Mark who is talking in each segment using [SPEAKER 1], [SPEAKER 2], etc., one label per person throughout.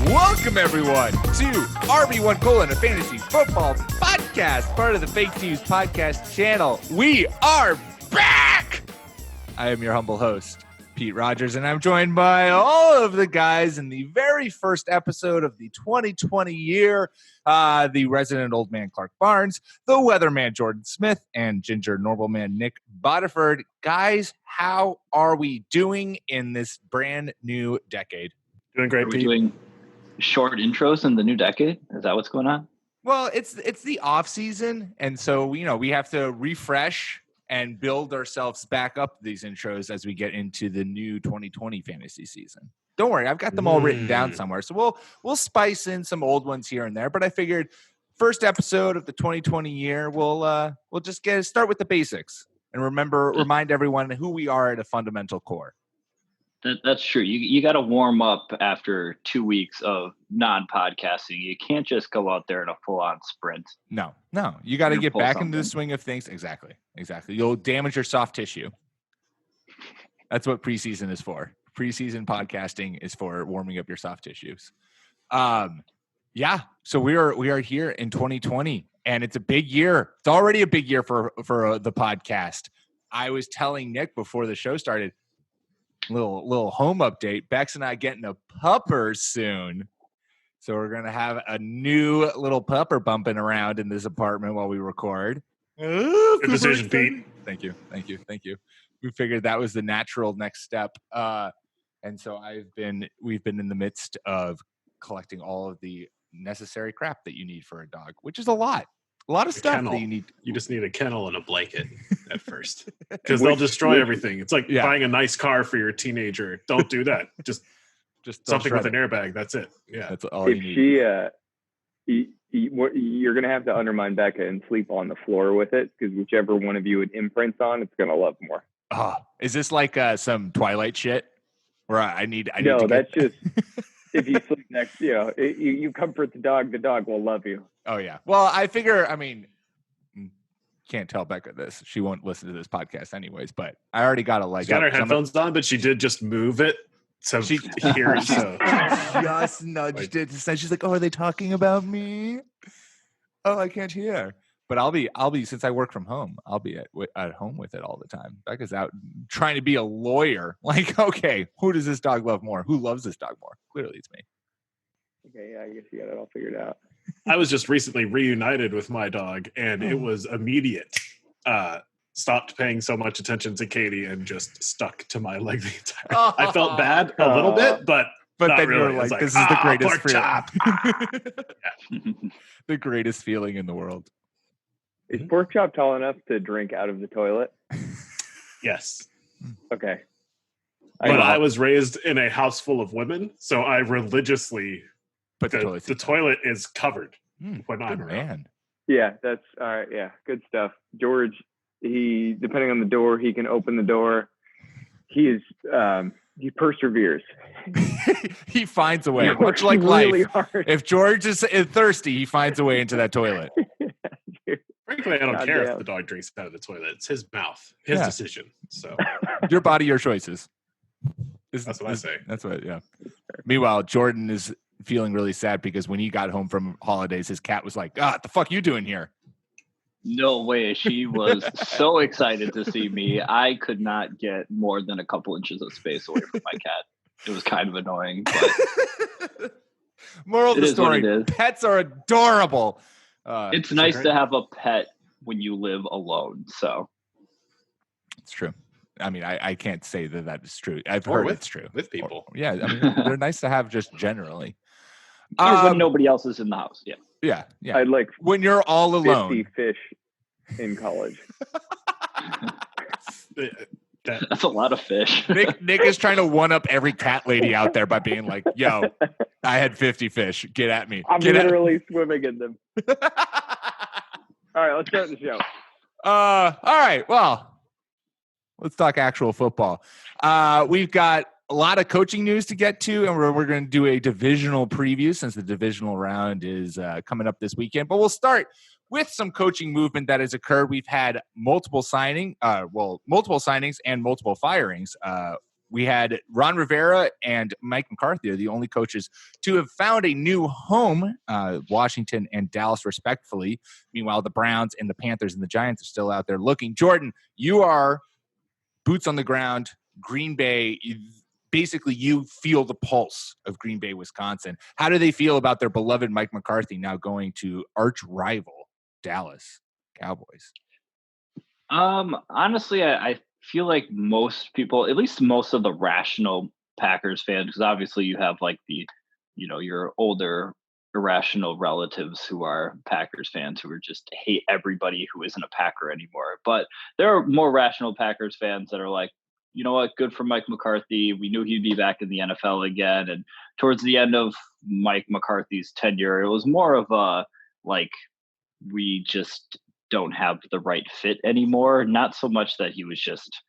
[SPEAKER 1] Welcome, everyone, to RB1 Colon, a fantasy football podcast, part of the Fake News podcast channel. We are back! I am your humble host, Pete Rogers, and I'm joined by all of the guys in the very first episode of the 2020 year, the resident old man Clark Barnes, the weatherman Jordan Smith, and ginger normal man Nick Bodiford. Guys, how are we doing in this brand new decade?
[SPEAKER 2] Doing great,
[SPEAKER 3] Are we
[SPEAKER 2] Pete.
[SPEAKER 3] doing short intros in the new decade? Is that what's going on?
[SPEAKER 1] Well, it's the off season, and so we have to refresh and build ourselves back up these intros as we get into the new 2020 fantasy season. Don't worry, I've got them all written down somewhere. So we'll spice in some old ones here and there, but I figured first episode of the 2020 year, we'll just start with the basics and remind everyone who we are at a fundamental core.
[SPEAKER 3] That's true. You got to warm up after 2 weeks of non-podcasting. You can't just go out there in a full-on sprint.
[SPEAKER 1] No. You got to get back into the
[SPEAKER 3] something.
[SPEAKER 1] swing of things. Exactly. You'll damage your soft tissue. That's what preseason is for. Preseason podcasting is for warming up your soft tissues. Yeah. So we are here in 2020, and it's a big year. It's already a big year for the podcast. I was telling Nick before the show started, little home update. Bex and I getting a pupper soon. So we're going to have a new little pupper bumping around in this apartment while we record.
[SPEAKER 2] Good decision, Pete.
[SPEAKER 1] Thank you. We figured that was the natural next step. And so we've been in the midst of collecting all of the necessary crap that you need for a dog, which is a lot of stuff
[SPEAKER 2] kennel.
[SPEAKER 1] that you need.
[SPEAKER 2] You just need a kennel and a blanket at first, because they'll destroy everything. It's like buying a nice car for your teenager. Don't do that. Just something with an airbag. That's it. Yeah,
[SPEAKER 1] that's all you need.
[SPEAKER 4] You're going to have to undermine Becca and sleep on the floor with it, because whichever one of you it imprints on, it's going to love more.
[SPEAKER 1] Oh, is this like some Twilight shit? Where I need
[SPEAKER 4] no,
[SPEAKER 1] to
[SPEAKER 4] that's just if you sleep next, you comfort the dog will love you.
[SPEAKER 1] Oh yeah. Well, I figure, can't tell Becca this. She won't listen to this podcast anyways, but I already got a leg.
[SPEAKER 2] She's got her headphones on, but she did just move it. So she hears.
[SPEAKER 1] Just nudged it. She's like, "Oh, are they talking about me? Oh, I can't hear." But I'll be since I work from home, I'll be at home with it all the time. Becca's out trying to be a lawyer. Like, okay, who does this dog love more? Who loves this dog more? Clearly, it's me.
[SPEAKER 4] Okay, yeah, I guess you got it all figured out.
[SPEAKER 2] I was just recently reunited with my dog, and it was immediate. Stopped paying so much attention to Katie and just stuck to my leg the entire. I felt bad a little bit, but not
[SPEAKER 1] then
[SPEAKER 2] really.
[SPEAKER 1] you were like, "This is the greatest feeling." The greatest feeling in the world.
[SPEAKER 4] Is Pork Chop tall enough to drink out of the toilet?
[SPEAKER 2] Yes.
[SPEAKER 4] Okay.
[SPEAKER 2] But I was raised in a house full of women, so I religiously
[SPEAKER 1] put
[SPEAKER 2] the toilet is covered when I'm around.
[SPEAKER 1] Man.
[SPEAKER 4] Yeah, that's all right. Yeah, good stuff. George, he depending on the door, he can open the door. He perseveres.
[SPEAKER 1] He finds a way, much like
[SPEAKER 4] really
[SPEAKER 1] life.
[SPEAKER 4] Hard.
[SPEAKER 1] If George is thirsty, he finds a way into that toilet.
[SPEAKER 2] Frankly, I don't care if the dog drinks out of the toilet. It's his mouth, his decision. So,
[SPEAKER 1] your body, your choices.
[SPEAKER 2] That's what I say.
[SPEAKER 1] That's what. Yeah. Meanwhile, Jordan is feeling really sad because when he got home from holidays, his cat was like, "What the fuck you doing here?"
[SPEAKER 3] No way. She was so excited to see me. I could not get more than a couple inches of space away from my cat. It was kind of annoying. But
[SPEAKER 1] moral of the story: pets are adorable.
[SPEAKER 3] It's nice to have a pet when you live alone. So
[SPEAKER 1] it's true. I mean, I can't say that is true. I've heard it's true
[SPEAKER 2] with people.
[SPEAKER 1] Yeah, I mean, they're nice to have just generally.
[SPEAKER 3] When nobody else is in the house.
[SPEAKER 1] Yeah.
[SPEAKER 4] I'd like
[SPEAKER 1] when you're all alone.
[SPEAKER 4] 50 fish in college.
[SPEAKER 3] That's a lot of fish.
[SPEAKER 1] Nick is trying to one up every cat lady out there by being like, "Yo, I had 50 fish. Get at me."
[SPEAKER 4] I'm literally swimming in them. All right, let's start the show.
[SPEAKER 1] All right. Well, let's talk actual football. We've got a lot of coaching news to get to, and we're going to do a divisional preview since the divisional round is coming up this weekend. But we'll start with some coaching movement that has occurred. We've had multiple signings and multiple firings we had Ron Rivera and Mike McCarthy are the only coaches to have found a new home, Washington and Dallas, respectively. Meanwhile, the Browns and the Panthers and the Giants are still out there looking. Jordan, you are boots on the ground, Green Bay. Basically, you feel the pulse of Green Bay, Wisconsin. How do they feel about their beloved Mike McCarthy now going to arch rival Dallas Cowboys?
[SPEAKER 3] Honestly, I feel like most people, at least most of the rational Packers fans, because obviously you have like your older irrational relatives who are Packers fans who are just hate everybody who isn't a Packer anymore. But there are more rational Packers fans that are like, you know what, good for Mike McCarthy. We knew he'd be back in the NFL again. And towards the end of Mike McCarthy's tenure, it was more of a like, we just don't have the right fit anymore. Not so much that he was just,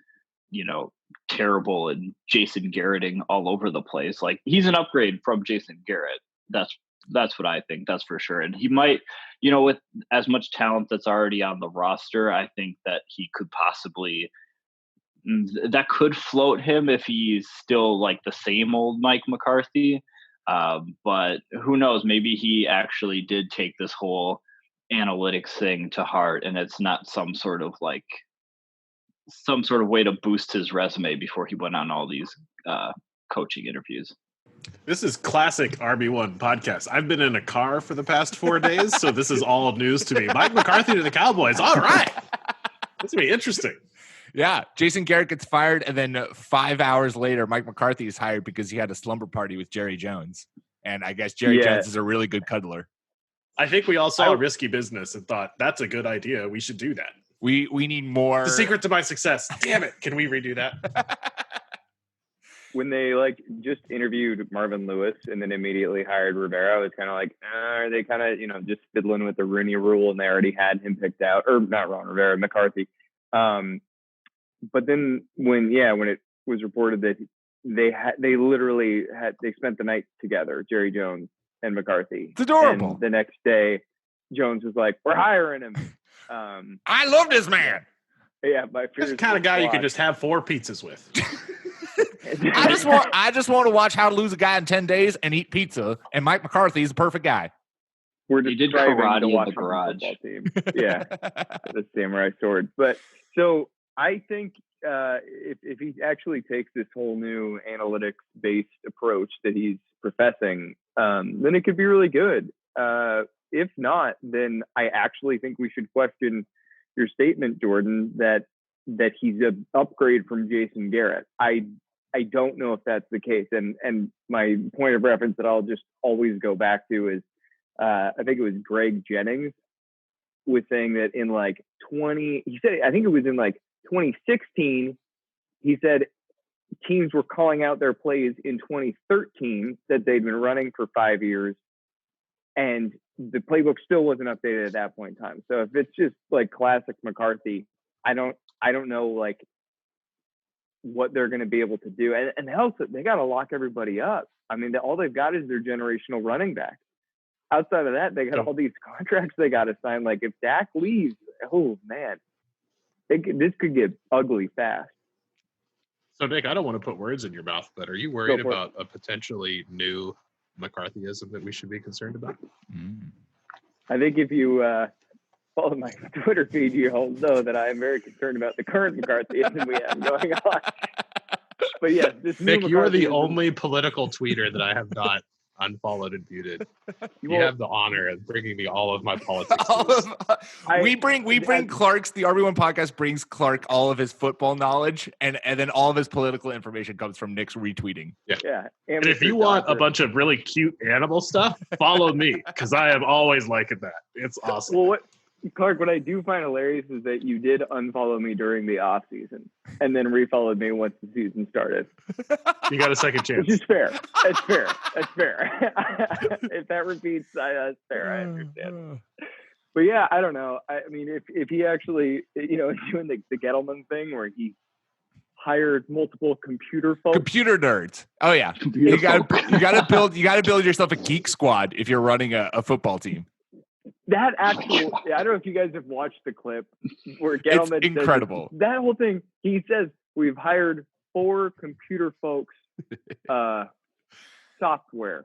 [SPEAKER 3] terrible and Jason Garretting all over the place. Like, he's an upgrade from Jason Garrett. That's what I think. That's for sure. And he might, with as much talent that's already on the roster, I think that he could possibly, that could float him if he's still like the same old Mike McCarthy. But who knows? Maybe he actually did take this whole analytics thing to heart, and it's not some sort of way to boost his resume before he went on all these coaching interviews.
[SPEAKER 2] This is classic RB1 podcast. I've been in a car for the past 4 days, so this is all news to me. Mike McCarthy to the Cowboys. All right. This will be interesting.
[SPEAKER 1] Yeah. Jason Garrett gets fired, and then 5 hours later, Mike McCarthy is hired because he had a slumber party with Jerry Jones. And I guess Jerry Jones is a really good cuddler.
[SPEAKER 2] I think we all saw Risky Business and thought, that's a good idea. We should do that.
[SPEAKER 1] We need more.
[SPEAKER 2] The secret to my success. Damn it. Can we redo that?
[SPEAKER 4] When they just interviewed Marvin Lewis and then immediately hired Rivera, I was kind of like, are they kind of, just fiddling with the Rooney Rule, and they already had him picked out, or not Ron Rivera, McCarthy. But then when it was reported that they literally spent the night together, Jerry Jones and McCarthy.
[SPEAKER 1] It's adorable.
[SPEAKER 4] And the next day, Jones was like, "We're hiring him."
[SPEAKER 1] I love this man.
[SPEAKER 4] Yeah,
[SPEAKER 2] That's the kind of guy you could just have 4 pizzas with.
[SPEAKER 1] I just want to watch How to Lose a Guy in 10 Days and eat pizza. And Mike McCarthy is the perfect guy.
[SPEAKER 3] He did karate in the garage.
[SPEAKER 4] Team. Yeah, the samurai sword. But so I think if he actually takes this whole new analytics-based approach that he's professing, then it could be really good. If not, then I actually think we should question your statement, Jordan, that he's an upgrade from Jason Garrett. I don't know if that's the case. And my point of reference that I'll just always go back to is I think it was Greg Jennings was saying that in I think it was in 2016, he said teams were calling out their plays in 2013 that they'd been running for 5 years, and the playbook still wasn't updated at that point in time. So if it's just classic McCarthy, I don't know what they're going to be able to do. And they got to lock everybody up. I mean, all they've got is their generational running back. Outside of that, they got all these contracts they got to sign. If Dak leaves, oh man, this could get ugly fast.
[SPEAKER 5] So, Nick, I don't want to put words in your mouth, but are you worried about a potentially new McCarthyism that we should be concerned about?
[SPEAKER 4] I think if you follow my Twitter feed, you'll know that I am very concerned about the current McCarthyism we have going on. But yes,
[SPEAKER 5] Nick, you are the only political tweeter that I have not unfollowed and muted. You have the honor of bringing me all of my politics.
[SPEAKER 1] We bring Clark's, the RB1 podcast brings Clark all of his football knowledge, and then all of his political information comes from Nick's retweeting.
[SPEAKER 2] Yeah. And if you want a bunch of really cute animal stuff, follow me, because I am always liking that. It's awesome.
[SPEAKER 4] Well, Clark, what I do find hilarious is that you did unfollow me during the off season and then refollowed me once the season started.
[SPEAKER 2] You got a second chance.
[SPEAKER 4] Which is fair. That's fair. If that repeats, that's fair. I understand. But yeah, I don't know. I mean, if he actually, is doing the Gettleman thing where he hired multiple computer nerds.
[SPEAKER 1] Oh yeah, you got to build yourself a geek squad if you're running a football team.
[SPEAKER 4] That I don't know if you guys have watched the clip where Gettleman
[SPEAKER 1] it's incredible.
[SPEAKER 4] That whole thing, he says, we've hired for computer folks software,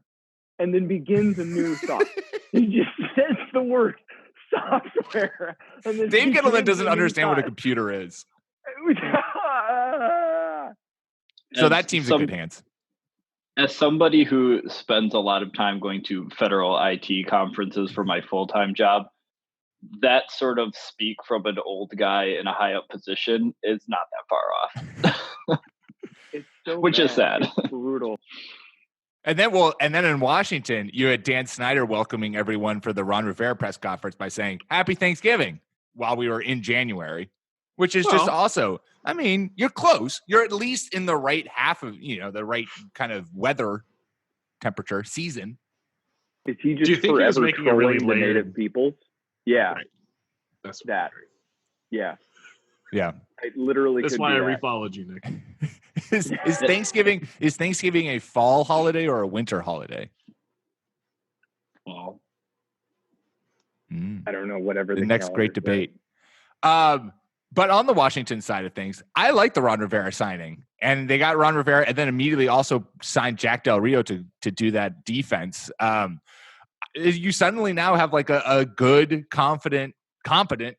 [SPEAKER 4] and then begins a new software. He just says the word software. And then
[SPEAKER 1] Dave Gettleman doesn't
[SPEAKER 4] begins a new
[SPEAKER 1] understand what a
[SPEAKER 4] time.
[SPEAKER 1] computer is. So that team's in good hands.
[SPEAKER 3] As somebody who spends a lot of time going to federal IT conferences for my full-time job, that sort of speak from an old guy in a high up position is not that far off.
[SPEAKER 4] It's so
[SPEAKER 3] which is sad.
[SPEAKER 4] It's brutal.
[SPEAKER 1] And then in Washington, you had Dan Snyder welcoming everyone for the Ron Rivera press conference by saying Happy Thanksgiving while we were in January, which is just also, I mean, you're close. You're at least in the right half of, the right kind of weather temperature season.
[SPEAKER 4] Is he just
[SPEAKER 5] Do you think he was
[SPEAKER 4] forever
[SPEAKER 5] making a really
[SPEAKER 4] trolling the
[SPEAKER 5] layered
[SPEAKER 4] native peoples? Yeah.
[SPEAKER 5] Right. That's
[SPEAKER 4] that. Yeah.
[SPEAKER 1] Yeah.
[SPEAKER 4] I literally
[SPEAKER 2] That's
[SPEAKER 4] could
[SPEAKER 2] why I
[SPEAKER 4] do that.
[SPEAKER 2] refollowed you, Nick.
[SPEAKER 1] Is Thanksgiving a fall holiday or a winter holiday?
[SPEAKER 3] Well,
[SPEAKER 4] I don't know, whatever
[SPEAKER 1] the
[SPEAKER 4] the
[SPEAKER 1] next great
[SPEAKER 4] calendar
[SPEAKER 1] debate. But on the Washington side of things, I like the Ron Rivera signing. And they got Ron Rivera and then immediately also signed Jack Del Rio to do that defense. You suddenly now have like a good, competent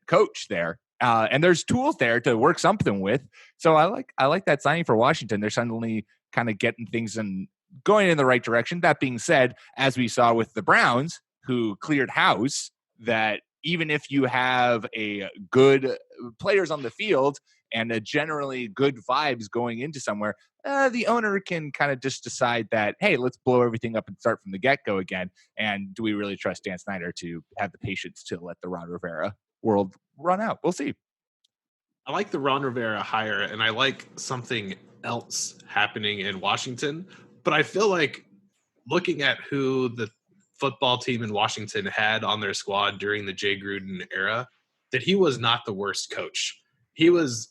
[SPEAKER 1] coach there. And there's tools there to work something with. So I like that signing for Washington. They're suddenly kind of getting things and going in the right direction. That being said, as we saw with the Browns, who cleared house, that even if you have a good players on the field and a generally good vibes going into somewhere, the owner can kind of just decide that, hey, let's blow everything up and start from the get-go again. And do we really trust Dan Snyder to have the patience to let the Ron Rivera world run out? We'll see.
[SPEAKER 5] I like the Ron Rivera hire, and I like something else happening in Washington. But I feel like looking at who the football team in Washington had on their squad during the Jay Gruden era, that he was not the worst coach. He was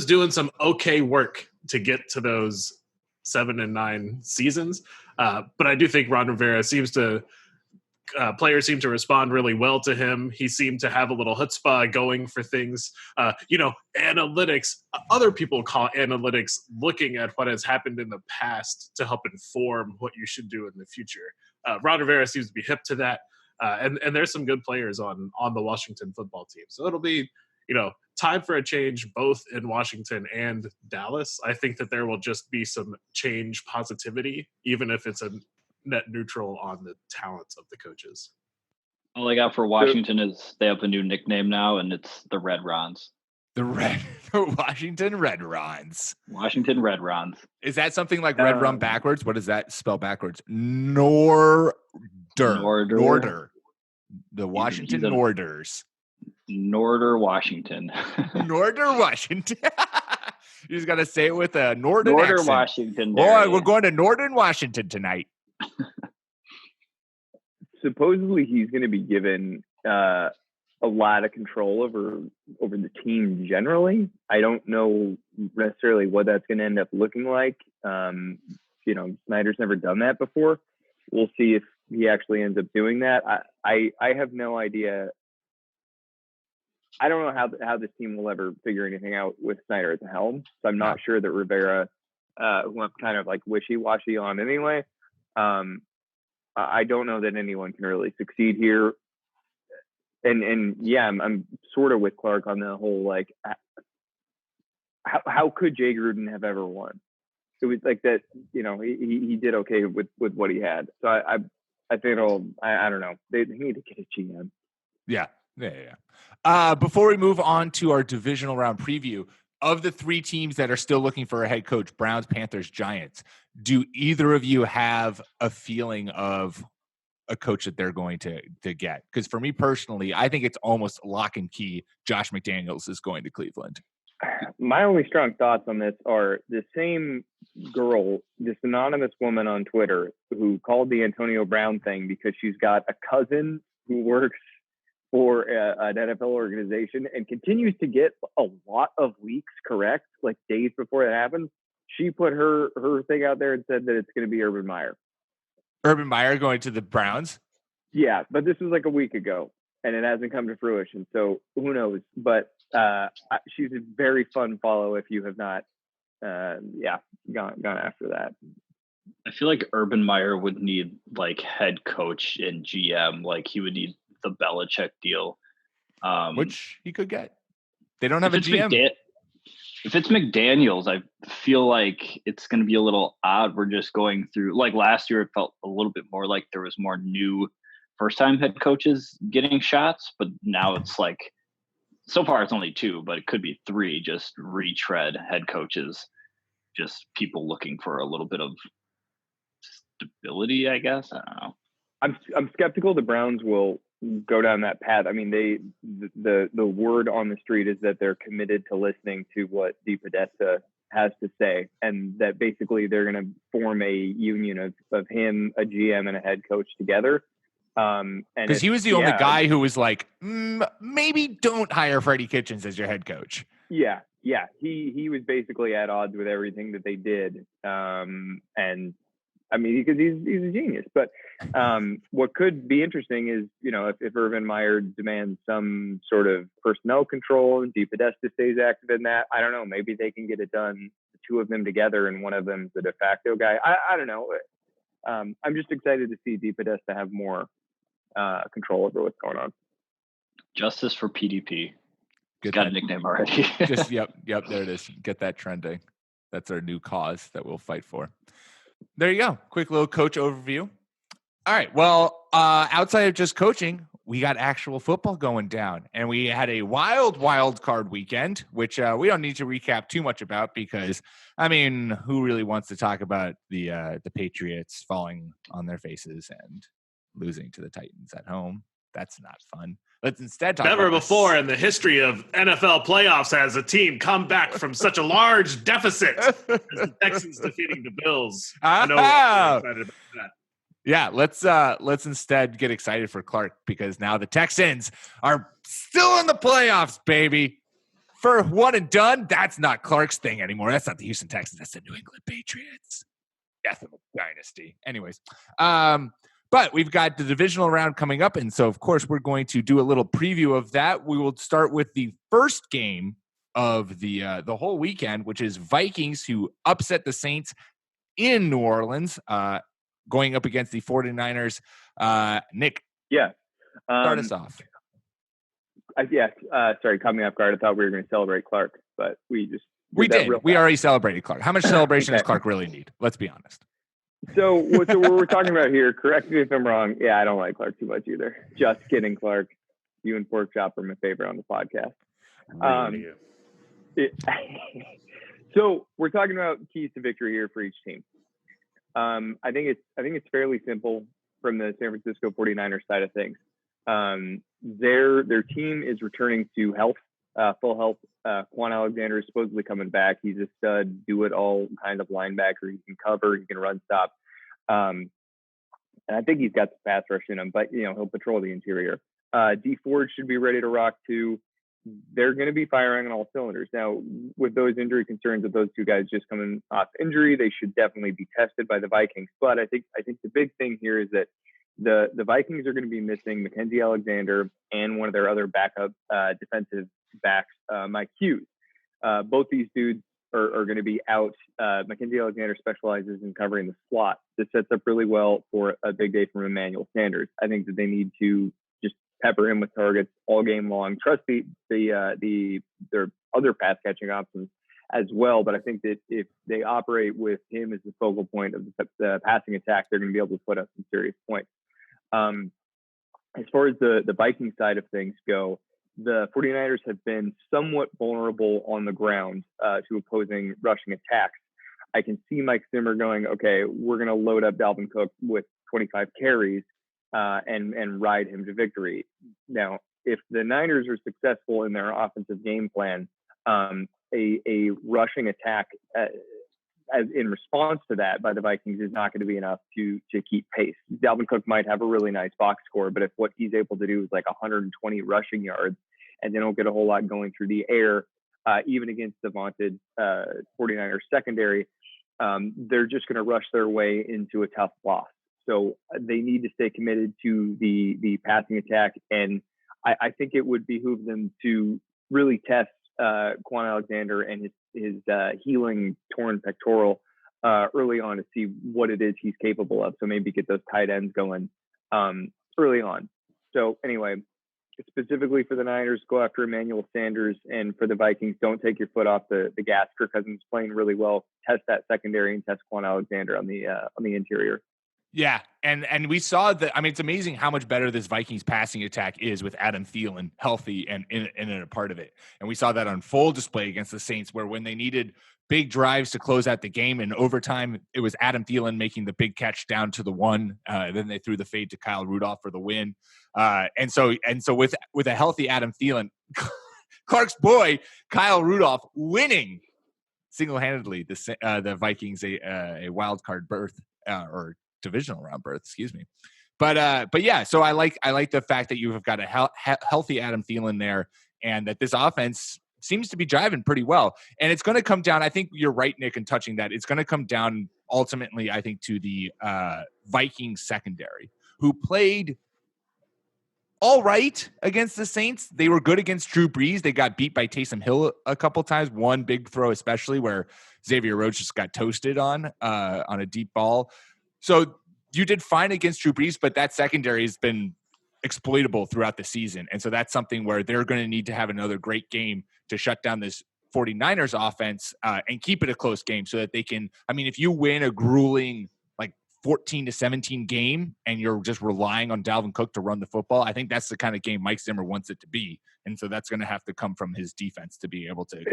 [SPEAKER 5] doing some okay work to get to those 7 and 9 seasons. But I do think Ron Rivera players seem to respond really well to him. He seemed to have a little chutzpah going for things. Analytics, other people call analytics looking at what has happened in the past to help inform what you should do in the future. Ron Rivera seems to be hip to that. And there's some good players on the Washington football team. So it'll be, time for a change both in Washington and Dallas. I think that there will just be some change positivity, even if it's a net neutral on the talents of the coaches.
[SPEAKER 3] All I got for Washington is they have a new nickname now, and it's the RedRons.
[SPEAKER 1] The Washington RedRons.
[SPEAKER 3] Washington RedRons.
[SPEAKER 1] Is that something like Red Rum backwards? What does that spell backwards? Norder. The Washington Norders.
[SPEAKER 3] Norder Washington.
[SPEAKER 1] Norder Washington. You just got to say it with a Northern
[SPEAKER 3] Norder
[SPEAKER 1] accent.
[SPEAKER 3] Washington.
[SPEAKER 1] Boy, we're going to Northern Washington tonight.
[SPEAKER 4] Supposedly he's going to be given a lot of control over the team generally. I don't know necessarily what that's going to end up looking like. Snyder's never done that before. We'll see if he actually ends up doing that. I have no idea. I don't know how this team will ever figure anything out with Snyder at the helm. So I'm not sure that Rivera, who I'm kind of like wishy-washy on anyway, I don't know that anyone can really succeed here. And yeah, I'm sort of with Clark on the whole, like, how could Jay Gruden have ever won? It was like that, he did okay with what he had. So I think I don't know. They need to get a GM.
[SPEAKER 1] Yeah. Before we move on to our divisional round preview, of the 3 teams that are still looking for a head coach, Browns, Panthers, Giants, do either of you have a feeling of a coach that they're going to get? Because for me personally, I think it's almost lock and key. Josh McDaniels is going to Cleveland.
[SPEAKER 4] My only strong thoughts on this are the same girl, this anonymous woman on Twitter who called the Antonio Brown thing because she's got a cousin who works for an NFL organization and continues to get a lot of leaks correct, like days before it happens. She put her thing out there and said that it's going to be Urban Meyer.
[SPEAKER 1] Urban Meyer going to the Browns?
[SPEAKER 4] Yeah, but this was like a week ago, and it hasn't come to fruition. So who knows? But she's a very fun follow if you have not gone after that.
[SPEAKER 3] I feel like Urban Meyer would need like head coach and GM. Like he would need the Belichick deal,
[SPEAKER 1] which he could get. They don't have a GM.
[SPEAKER 3] If it's McDaniels, I feel like it's going to be a little odd. We're just going through, like last year, it felt a little bit more like there was more new first-time head coaches getting shots, but now it's like, so far it's only 2, but it could be 3, just retread head coaches, just people looking for a little bit of stability, I guess. I don't know.
[SPEAKER 4] I'm skeptical the Browns will go down that path. I mean, the word on the street is that they're committed to listening to what DePodesta has to say, and that basically they're going to form a union of him, a GM, and a head coach together.
[SPEAKER 1] Because he was the only guy who was like, maybe don't hire Freddie Kitchens as your head coach.
[SPEAKER 4] Yeah. He was basically at odds with everything that they did, and I mean, because he's a genius. But what could be interesting is, if Urban Meyer demands some sort of personnel control and DePodesta stays active in that, I don't know. Maybe they can get it done, the 2 of them together, and one of them's the de facto guy. I don't know. I'm just excited to see DePodesta have more control over what's going on.
[SPEAKER 3] Justice for PDP. He's got a nickname already.
[SPEAKER 1] Just yep, there it is. Get that trending. That's our new cause that we'll fight for. There you go. Quick little coach overview. All right. Well, outside of just coaching, we got actual football going down, and we had a wild card weekend, which we don't need to recap too much about because, I mean, who really wants to talk about the Patriots falling on their faces and losing to the Titans at home? That's not fun. Let's instead talk
[SPEAKER 2] Never
[SPEAKER 1] about
[SPEAKER 2] before in the history of NFL playoffs has a team come back from such a large deficit as the Texans defeating the Bills. I know we're excited about that.
[SPEAKER 1] Yeah, let's instead get excited for Clark because now the Texans are still in the playoffs, baby. For one and done, that's not Clark's thing anymore. That's not the Houston Texans. That's the New England Patriots. Death of a dynasty. Anyways, but we've got the divisional round coming up, and so, of course, we're going to do a little preview of that. We will start with the first game of the whole weekend, which is Vikings, who upset the Saints in New Orleans, going up against the 49ers. Nick.
[SPEAKER 4] Yeah.
[SPEAKER 1] Start us off.
[SPEAKER 4] Sorry, caught me off guard. I thought we were going to celebrate Clark, but we
[SPEAKER 1] did. We already celebrated Clark. How much celebration does Clark really need? Let's be honest.
[SPEAKER 4] So what we're talking about here, correct me if I'm wrong. Yeah, I don't like Clark too much either. Just kidding, Clark. You and Pork Chop are my favorite on the podcast. So we're talking about keys to victory here for each team. I think it's fairly simple from the San Francisco 49ers side of things. Their team is returning to health, full health. Quan Alexander is supposedly coming back. He's a stud, do-it-all kind of linebacker. He can cover, he can run stop. And I think he's got the pass rush in him, but, he'll patrol the interior. D Ford should be ready to rock too. They're going to be firing on all cylinders. Now, with those injury concerns of those 2 guys just coming off injury, they should definitely be tested by the Vikings. But I think the big thing here is that the Vikings are going to be missing Mackenzie Alexander and one of their other backup defensive backs, Mike Hughes. Both these dudes are going to be out. Mackenzie Alexander specializes in covering the slot. This sets up really well for a big day from Emmanuel Sanders. I think that they need to just pepper him with targets all game long. Trust their other pass catching options as well. But I think that if they operate with him as the focal point of the passing attack, they're going to be able to put up some serious points. As far as the Viking side of things go, the 49ers have been somewhat vulnerable on the ground to opposing rushing attacks. I can see Mike Zimmer going, okay, we're going to load up Dalvin Cook with 25 carries and ride him to victory. Now, if the Niners are successful in their offensive game plan, a rushing attack as in response to that by the Vikings is not going to be enough to keep pace. Dalvin Cook might have a really nice box score, but if what he's able to do is like 120 rushing yards and they don't get a whole lot going through the air, even against the vaunted 49ers secondary, they're just going to rush their way into a tough loss. So they need to stay committed to the passing attack. And I think it would behoove them to really test Quan Alexander and his healing torn pectoral early on to see what it is he's capable of. So maybe get those tight ends going early on. So anyway, specifically for the Niners, go after Emmanuel Sanders, and for the Vikings, don't take your foot off the gas. Kirk Cousins playing really well. Test that secondary and test Quan Alexander on the interior.
[SPEAKER 1] Yeah, and we saw that. I mean, it's amazing how much better this Vikings passing attack is with Adam Thielen healthy and in a part of it. And we saw that on full display against the Saints, where when they needed big drives to close out the game in overtime, it was Adam Thielen making the big catch down to the one. Then they threw the fade to Kyle Rudolph for the win. And so with a healthy Adam Thielen, Clark's boy Kyle Rudolph winning single-handedly the Vikings a wild card berth or divisional round berth, excuse me. But yeah, so I like the fact that you have got a healthy Adam Thielen there, and that this offense seems to be driving pretty well. And it's going to come down, I think you're right, Nick, in touching that. It's going to come down ultimately, I think, to the Vikings secondary, who played all right against the Saints. They were good against Drew Brees. They got beat by Taysom Hill a couple times, one big throw especially where Xavier Rhodes just got toasted on a deep ball. So you did fine against Drew Brees, but that secondary has been exploitable throughout the season. And so that's something where they're going to need to have another great game to shut down this 49ers offense and keep it a close game so that they can, I mean, if you win a grueling like 14-17 game and you're just relying on Dalvin Cook to run the football, I think that's the kind of game Mike Zimmer wants it to be. And so that's going to have to come from his defense to be able to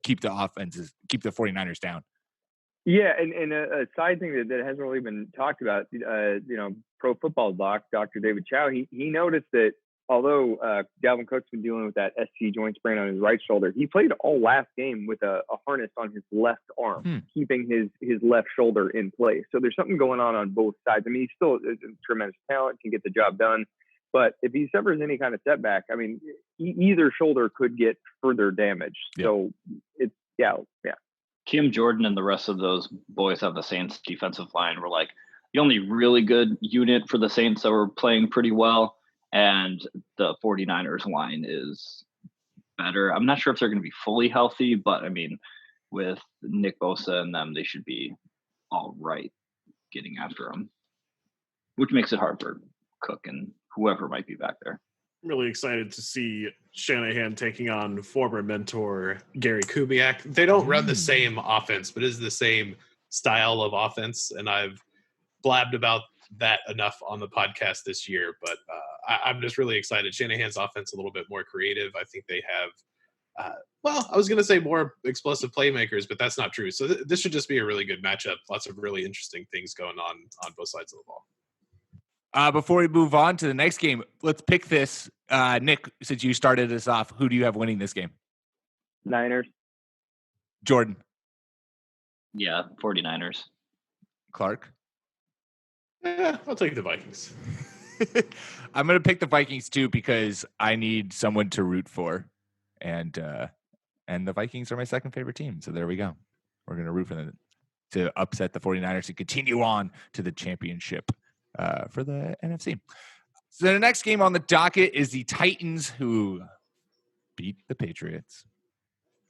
[SPEAKER 1] keep the 49ers down.
[SPEAKER 4] Yeah, and a side thing that hasn't really been talked about, Pro Football Doc, Dr. David Chow, he noticed that although Dalvin Cook's been dealing with that SC joint sprain on his right shoulder, he played all last game with a harness on his left arm, keeping his left shoulder in place. So there's something going on both sides. I mean, he's still a tremendous talent, can get the job done. But if he suffers any kind of setback, I mean, either shoulder could get further damaged. Yeah. So it's, yeah.
[SPEAKER 3] Kim Jordan and the rest of those boys of the Saints defensive line were like the only really good unit for the Saints that were playing pretty well. And the 49ers line is better. I'm not sure if they're going to be fully healthy, but I mean, with Nick Bosa and them, they should be all right getting after them, which makes it hard for Cook and whoever might be back there.
[SPEAKER 2] I'm really excited to see Shanahan taking on former mentor Gary Kubiak.
[SPEAKER 5] They don't run the same offense, but it is the same style of offense. And I've blabbed about that enough on the podcast this year, but I'm just really excited. Shanahan's offense a little bit more creative. I think they have, I was going to say more explosive playmakers, but that's not true. So this should just be a really good matchup. Lots of really interesting things going on both sides of the ball.
[SPEAKER 1] Before we move on to the next game, let's pick this. Nick, since you started us off, who do you have winning this game?
[SPEAKER 4] Niners.
[SPEAKER 1] Jordan.
[SPEAKER 3] Yeah, 49ers.
[SPEAKER 1] Clark.
[SPEAKER 5] Yeah, I'll take the Vikings.
[SPEAKER 1] I'm going to pick the Vikings too because I need someone to root for, and the Vikings are my second favorite team. So there we go. We're going to root for them to upset the 49ers and continue on to the championship for the NFC. So the next game on the docket is the Titans, who beat the Patriots.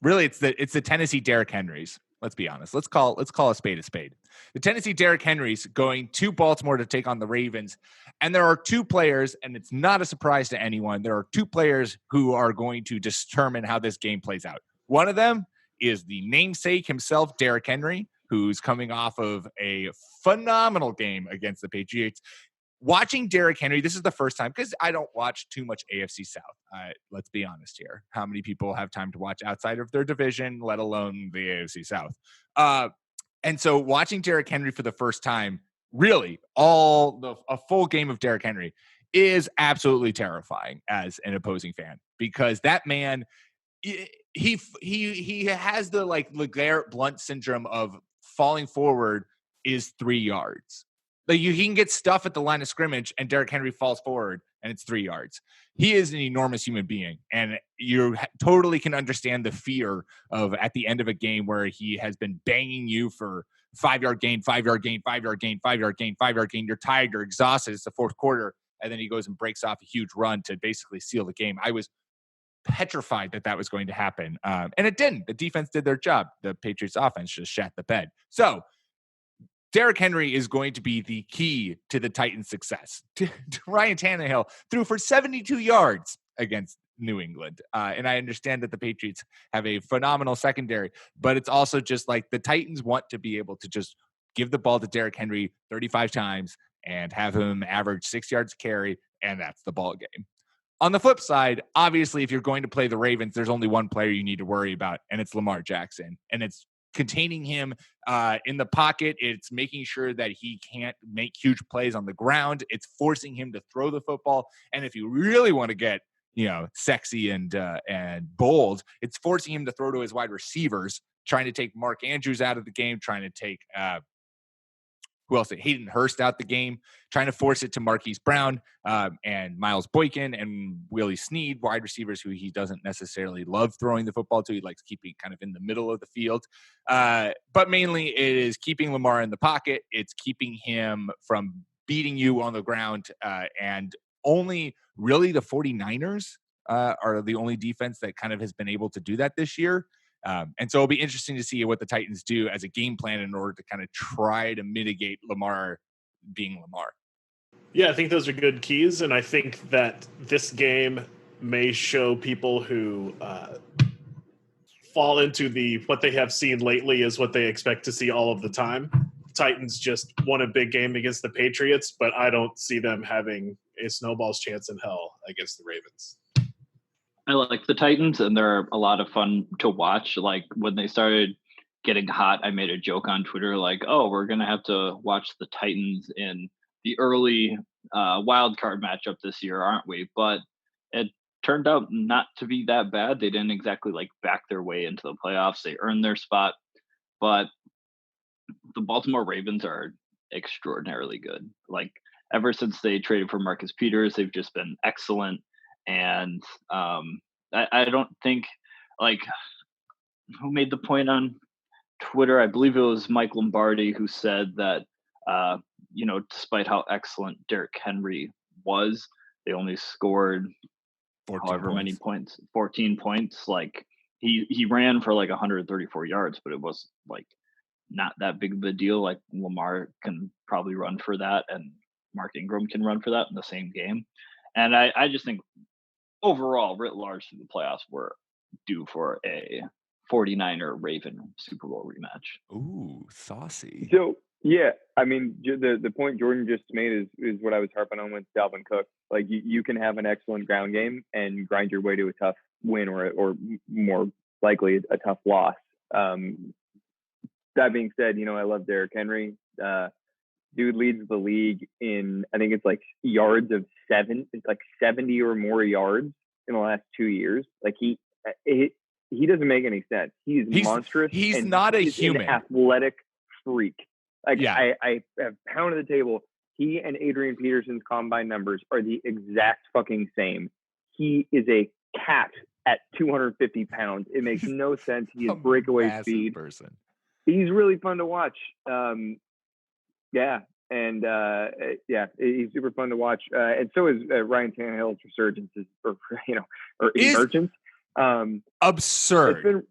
[SPEAKER 1] Really, it's the Tennessee Derrick Henrys. Let's be honest. Let's call a spade a spade. The Tennessee Derrick Henrys going to Baltimore to take on the Ravens. And there are two players, and it's not a surprise to anyone, there are two players who are going to determine how this game plays out. One of them is the namesake himself, Derrick Henry, who's coming off of a phenomenal game against the Patriots. Watching Derrick Henry, this is the first time, because I don't watch too much AFC South. Let's be honest here. How many people have time to watch outside of their division, let alone the AFC South? And so watching Derrick Henry for the first time, really, a full game of Derrick Henry is absolutely terrifying as an opposing fan, because that man, he has the like LeGarrette Blount syndrome of falling forward is 3 yards. Like he can get stuff at the line of scrimmage and Derrick Henry falls forward and it's 3 yards. He is an enormous human being, and you totally can understand the fear of at the end of a game where he has been banging you for 5-yard gain, 5-yard gain, 5-yard gain, 5-yard gain, 5-yard gain. You're tired, you're exhausted. It's the fourth quarter. And then he goes and breaks off a huge run to basically seal the game. I was petrified that was going to happen. And it didn't. The defense did their job. The Patriots offense just shat the bed. So Derrick Henry is going to be the key to the Titans' success. Ryan Tannehill threw for 72 yards against New England. And I understand that the Patriots have a phenomenal secondary, but it's also just like the Titans want to be able to just give the ball to Derrick Henry 35 times and have him average 6 yards carry, and that's the ball game. On the flip side, obviously, if you're going to play the Ravens, there's only one player you need to worry about, and it's Lamar Jackson. And it's containing him in the pocket. It's making sure that he can't make huge plays on the ground. It's forcing him to throw the football. And if you really want to get, sexy and bold, it's forcing him to throw to his wide receivers, trying to take Mark Andrews out of the game, trying to take who else? Hayden Hurst out the game, trying to force it to Marquise Brown and Miles Boykin and Willie Snead, wide receivers who he doesn't necessarily love throwing the football to. He likes keeping kind of in the middle of the field. But mainly it is keeping Lamar in the pocket. It's keeping him from beating you on the ground. And only really the 49ers are the only defense that kind of has been able to do that this year. And so it'll be interesting to see what the Titans do as a game plan in order to kind of try to mitigate Lamar being Lamar.
[SPEAKER 2] Yeah, I think those are good keys. And I think that this game may show people who fall into what they have seen lately is what they expect to see all of the time. Titans just won a big game against the Patriots, but I don't see them having a snowball's chance in hell against the Ravens.
[SPEAKER 3] I like the Titans, and they're a lot of fun to watch. Like when they started getting hot, I made a joke on Twitter like, oh, we're going to have to watch the Titans in the early wild card matchup this year, aren't we? But it turned out not to be that bad. They didn't exactly like back their way into the playoffs. They earned their spot. But the Baltimore Ravens are extraordinarily good. Like ever since they traded for Marcus Peters, they've just been excellent. And I don't think, like, who made the point on Twitter? I believe it was Mike Lombardi who said that, despite how excellent Derrick Henry was, they only scored however many points, 14 points. Like he ran for like 134 yards, but it was like not that big of a deal. Like Lamar can probably run for that, and Mark Ingram can run for that in the same game. And I just think overall, writ large through the playoffs, we're due for a 49er Raven Super Bowl rematch.
[SPEAKER 1] Ooh, saucy.
[SPEAKER 4] So, yeah, I mean, the point Jordan just made is what I was harping on with Dalvin Cook. Like, you can have an excellent ground game and grind your way to a tough win or more likely a tough loss. That being said, I love Derrick Henry. Dude leads the league in, I think it's like yards of 7. It's like 70 or more yards in the last 2 years. Like he doesn't make any sense. He's monstrous.
[SPEAKER 1] He's not a human.
[SPEAKER 4] An athletic freak. Like
[SPEAKER 1] yeah.
[SPEAKER 4] I have pounded the table. He and Adrian Peterson's combine numbers are the exact fucking same. He is a cat at 250 pounds. It makes no sense. He has breakaway speed.
[SPEAKER 1] Person.
[SPEAKER 4] He's really fun to watch. Yeah. And he's super fun to watch. And so is Ryan Tannehill's resurgence or emergence.
[SPEAKER 1] Absurd.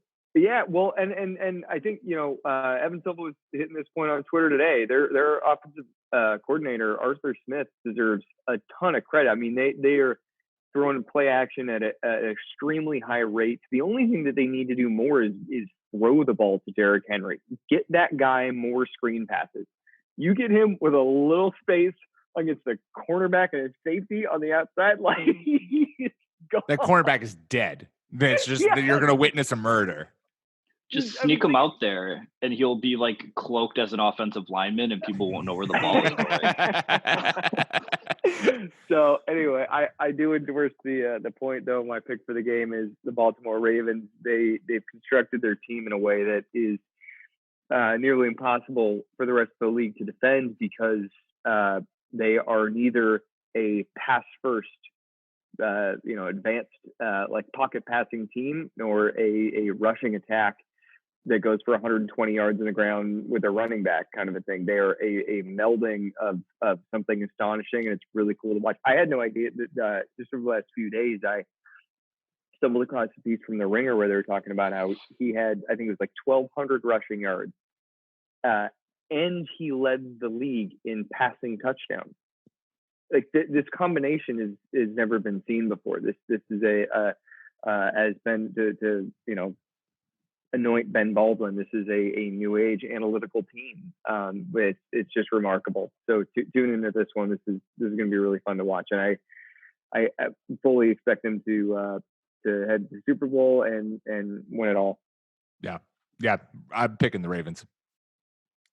[SPEAKER 4] Well, and I think, Evan Silva was hitting this point on Twitter today. Their offensive coordinator, Arthur Smith, deserves a ton of credit. I mean, they are throwing play action at an extremely high rate. The only thing that they need to do more is throw the ball to Derrick Henry. Get that guy more screen passes. You get him with a little space against the cornerback and his safety on the outside, like he's gone.
[SPEAKER 1] That cornerback is dead. It's just you're going to witness a murder.
[SPEAKER 3] Just sneak him out there, and he'll be like cloaked as an offensive lineman, and people won't know where the ball is going.
[SPEAKER 4] So anyway, I do endorse the point though. My pick for the game is the Baltimore Ravens. They've constructed their team in a way that is nearly impossible for the rest of the league to defend because they are neither a pass first, advanced like pocket passing team nor a rushing attack that goes for 120 yards in the ground with a running back kind of a thing. They are a melding of something astonishing, and it's really cool to watch. I had no idea that just over the last few days, I stumbled across a piece from The Ringer where they were talking about how he had, I think it was like 1,200 rushing yards, and he led the league in passing touchdowns. Like this combination is never been seen before. This is as Ben to anoint Ben Baldwin. This is a new age analytical team. It's just remarkable. So tune into this one. This is going to be really fun to watch, and I fully expect them to head to the Super Bowl and win it all.
[SPEAKER 1] Yeah, I'm picking the Ravens.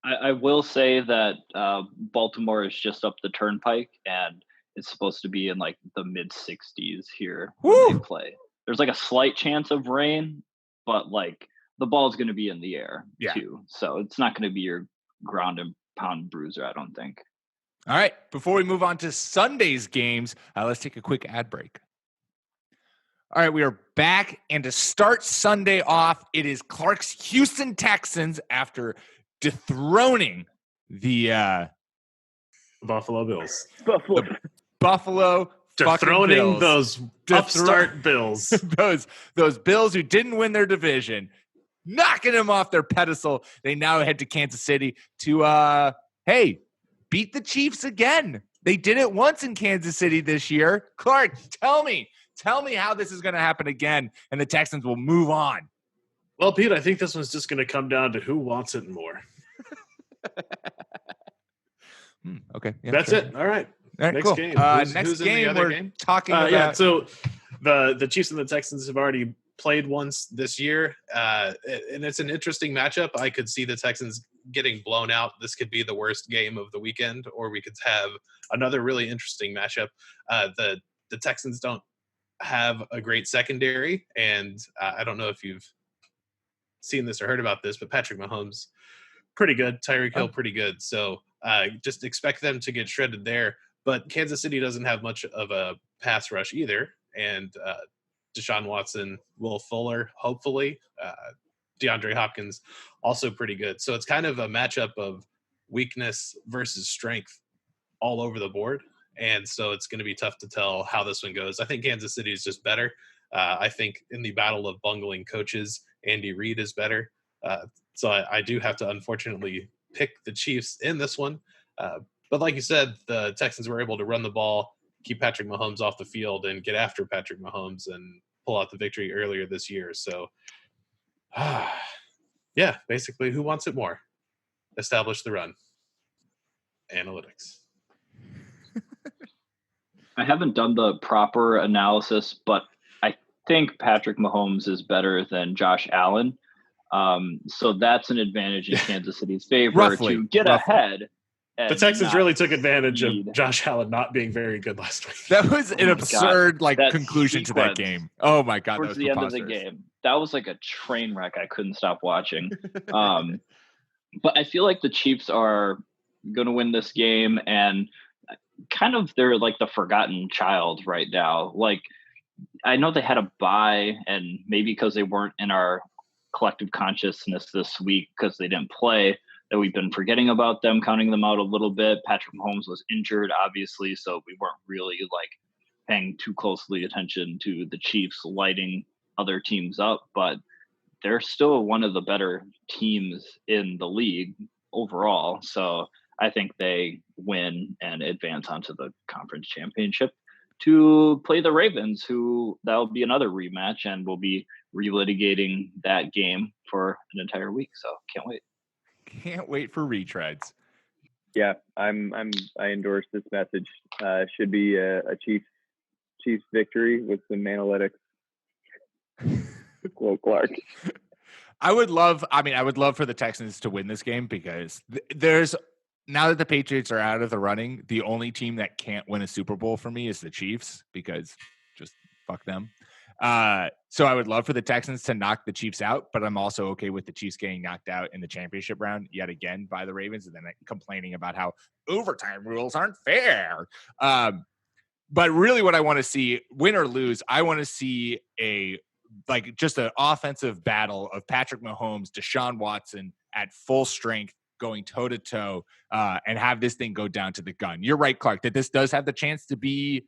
[SPEAKER 3] I will say that Baltimore is just up the turnpike, and it's supposed to be in like the mid 60s here when they play. There's like a slight chance of rain, but like the ball's going to be in the air too. So it's not going to be your ground and pound bruiser, I don't think.
[SPEAKER 1] All right. Before we move on to Sunday's games, let's take a quick ad break. All right, we are back. And to start Sunday off, it is Clark's Houston Texans after dethroning the
[SPEAKER 2] Buffalo Bills.
[SPEAKER 1] Buffalo
[SPEAKER 2] dethroning
[SPEAKER 1] Bills.
[SPEAKER 2] those upstart Bills.
[SPEAKER 1] those Bills who didn't win their division, knocking them off their pedestal. They now head to Kansas City to beat the Chiefs again. They did it once in Kansas City this year. Clark, tell me how this is going to happen again, and the Texans will move on.
[SPEAKER 2] Well, Pete, I think this one's just going to come down to who wants it more.
[SPEAKER 1] Okay. Yeah,
[SPEAKER 2] that's it. All right.
[SPEAKER 1] Next
[SPEAKER 2] cool.
[SPEAKER 1] Game.
[SPEAKER 5] Who's in the other game?
[SPEAKER 1] Talking about.
[SPEAKER 2] So the Chiefs and the Texans have already played once this year, and it's an interesting matchup. I could see the Texans getting blown out. This could be the worst game of the weekend, or we could have another really interesting matchup. The Texans don't have a great secondary, and I don't know if you've seen this or heard about this, but Patrick Mahomes, pretty good. Tyreek Hill, pretty good. So just expect them to get shredded there. But Kansas City doesn't have much of a pass rush either, and Deshaun Watson, Will Fuller, hopefully. DeAndre Hopkins, also pretty good. So it's kind of a matchup of weakness versus strength all over the board. And so it's going to be tough to tell how this one goes. I think Kansas City is just better. I think in the battle of bungling coaches, Andy Reid is better. So I do have to unfortunately pick the Chiefs in this one. But like you said, the Texans were able to run the ball, keep Patrick Mahomes off the field, and get after Patrick Mahomes and pull out the victory earlier this year. So, yeah, basically, who wants it more? Establish the run. Analytics.
[SPEAKER 3] I haven't done the proper analysis, but I think Patrick Mahomes is better than Josh Allen. So that's an advantage in Kansas City's favor to get ahead.
[SPEAKER 2] The Texans really took advantage of Josh Allen not being very good last week.
[SPEAKER 1] That was an absurd conclusion to that game. Oh my God.
[SPEAKER 3] Towards the end of the game. That was like a train wreck I couldn't stop watching. But I feel like the Chiefs are going to win this game, and kind of they're like the forgotten child right now. Like, I know they had a bye, and maybe because they weren't in our collective consciousness this week because they didn't play, that we've been forgetting about them, counting them out a little bit. Patrick Mahomes was injured, obviously, so we weren't really like paying too closely attention to the Chiefs lighting other teams up, but they're still one of the better teams in the league overall. So I think they win and advance onto the conference championship to play the Ravens, who that'll be another rematch, and we'll be relitigating that game for an entire week. So can't wait.
[SPEAKER 1] Can't wait for retreads.
[SPEAKER 4] Yeah, I endorse this message. Should be a Chiefs victory with some analytics. Quote Clark.
[SPEAKER 1] I would love for the Texans to win this game because there's now that the Patriots are out of the running, the only team that can't win a Super Bowl for me is the Chiefs because just fuck them. So I would love for the Texans to knock the Chiefs out, but I'm also okay with the Chiefs getting knocked out in the championship round yet again by the Ravens and then complaining about how overtime rules aren't fair. But really what I want to see, win or lose, I want to see just an offensive battle of Patrick Mahomes, Deshaun Watson at full strength going toe-to-toe and have this thing go down to the gun. You're right, Clark, that this does have the chance to be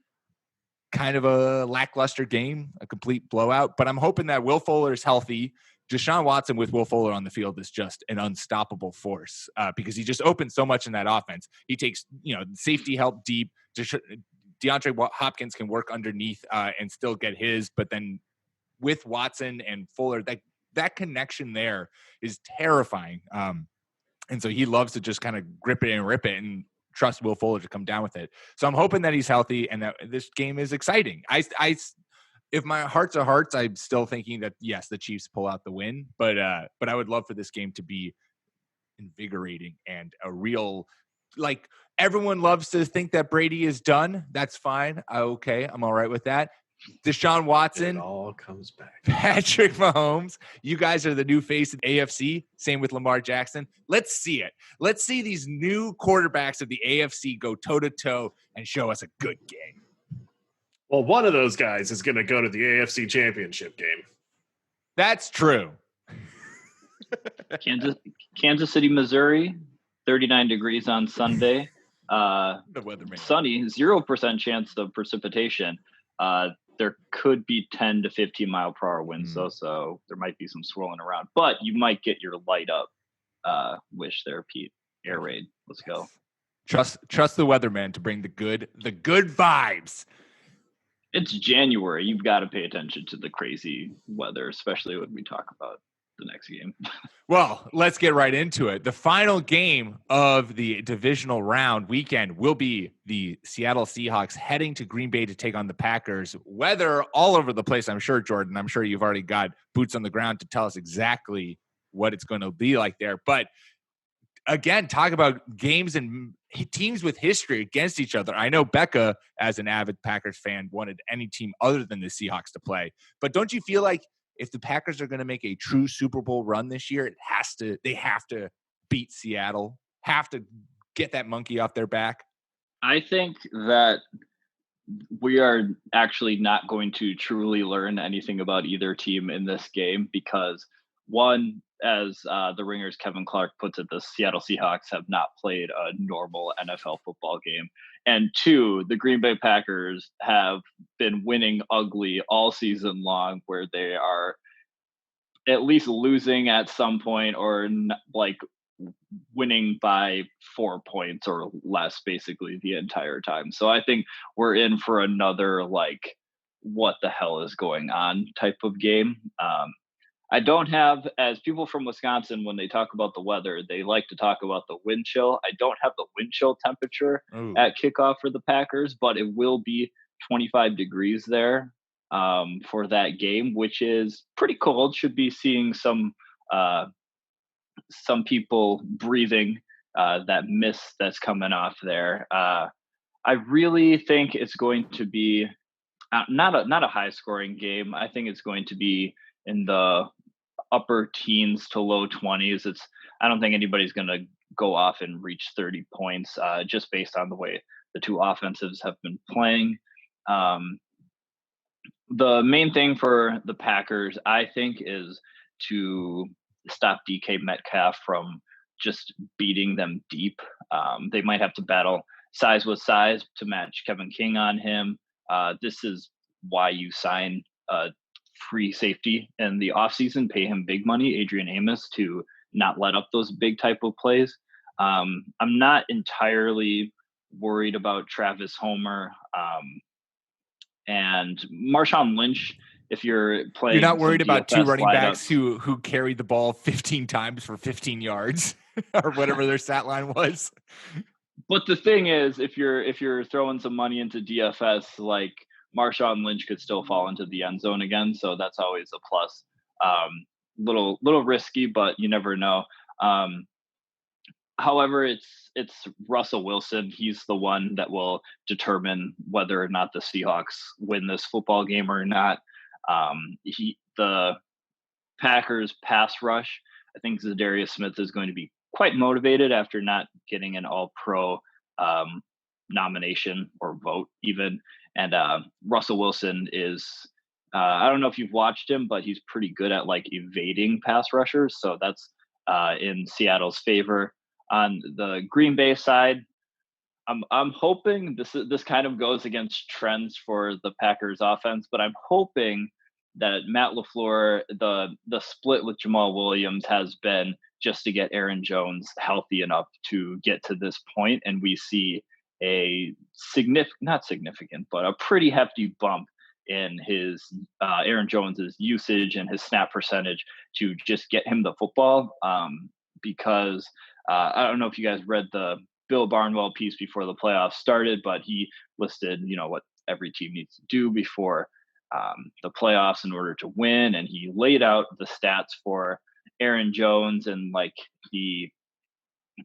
[SPEAKER 1] kind of a lackluster game, a complete blowout. But I'm hoping that Will Fuller is healthy. Deshaun Watson with Will Fuller on the field is just an unstoppable force because he just opens so much in that offense. He takes, safety help deep. DeAndre Hopkins can work underneath and still get his. But then with Watson and Fuller, that connection there is terrifying. And so he loves to just kind of grip it and rip it and trust Will Fuller to come down with it. So I'm hoping that he's healthy and that this game is exciting. If my heart's of hearts, I'm still thinking that, yes, the Chiefs pull out the win. But I would love for this game to be invigorating and a real, like, everyone loves to think that Brady is done. That's fine. Okay, I'm all right with that. Deshaun Watson.
[SPEAKER 5] It all comes back.
[SPEAKER 1] Patrick Mahomes. You guys are the new face of the AFC. Same with Lamar Jackson. Let's see it. Let's see these new quarterbacks of the AFC go toe-to-toe and show us a good game.
[SPEAKER 2] Well, one of those guys is going to go to the AFC Championship game.
[SPEAKER 1] That's true.
[SPEAKER 3] Kansas City, Missouri, 39 degrees on Sunday.
[SPEAKER 1] The weatherman.
[SPEAKER 3] Sunny, 0% chance of precipitation. There could be 10 to 15 mile per hour winds, so there might be some swirling around. But you might get your light up wish there, Pete. Air raid. Let's go.
[SPEAKER 1] Trust the weatherman to bring the good vibes.
[SPEAKER 3] It's January. You've got to pay attention to the crazy weather, especially when we talk about the next game.
[SPEAKER 1] Well, let's get right into it. The final game of the divisional round weekend will be the Seattle Seahawks heading to Green Bay to take on the Packers. Weather all over the place, I'm sure, Jordan. I'm sure you've already got boots on the ground to tell us exactly what it's going to be like there. But again, talk about games and teams with history against each other. I know Becca, as an avid Packers fan, wanted any team other than the Seahawks to play. But don't you feel like if the Packers are going to make a true Super Bowl run this year, they have to beat Seattle, have to get that monkey off their back?
[SPEAKER 3] I think that we are actually not going to truly learn anything about either team in this game because, one, as the Ringer's Kevin Clark puts it, the Seattle Seahawks have not played a normal NFL football game. And two, the Green Bay Packers have been winning ugly all season long, where they are at least losing at some point or like winning by 4 points or less basically the entire time. So I think we're in for another, like, what the hell is going on type of game. I don't have, as people from Wisconsin, when they talk about the weather, they like to talk about the wind chill. I don't have the wind chill temperature at kickoff for the Packers, but it will be 25 degrees there for that game, which is pretty cold. Should be seeing some people breathing that mist that's coming off there. I really think it's going to be not a high scoring game. I think it's going to be in the upper teens to low 20s. I don't think anybody's going to go off and reach 30 points just based on the way the two offensives have been playing. The main thing for the Packers, I think, is to stop DK Metcalf from just beating them deep. They might have to battle size with size to match Kevin King on him. This is why you sign free safety in the offseason, pay him big money, Adrian Amos, to not let up those big type of plays. I'm not entirely worried about Travis Homer and Marshawn Lynch. If you're playing,
[SPEAKER 1] you're not worried about two
[SPEAKER 3] DFS
[SPEAKER 1] running backs
[SPEAKER 3] lineups
[SPEAKER 1] who carried the ball 15 times for 15 yards or whatever their stat line was.
[SPEAKER 3] But the thing is, if you're throwing some money into DFS, like, Marshawn Lynch could still fall into the end zone again, so that's always a plus. Little risky, but you never know. However, it's Russell Wilson. He's the one that will determine whether or not the Seahawks win this football game or not. The Packers pass rush, I think Zadarius Smith is going to be quite motivated after not getting an All-Pro nomination or vote even. And Russell Wilson is, I don't know if you've watched him, but he's pretty good at, like, evading pass rushers. So that's in Seattle's favor. On the Green Bay side, I'm hoping this kind of goes against trends for the Packers offense, but I'm hoping that Matt LaFleur, the split with Jamal Williams has been just to get Aaron Jones healthy enough to get to this point, and we see a not significant, but a pretty hefty bump in his Aaron Jones's usage and his snap percentage to just get him the football. Because I don't know if you guys read the Bill Barnwell piece before the playoffs started, but he listed, what every team needs to do before the playoffs in order to win. And he laid out the stats for Aaron Jones and like the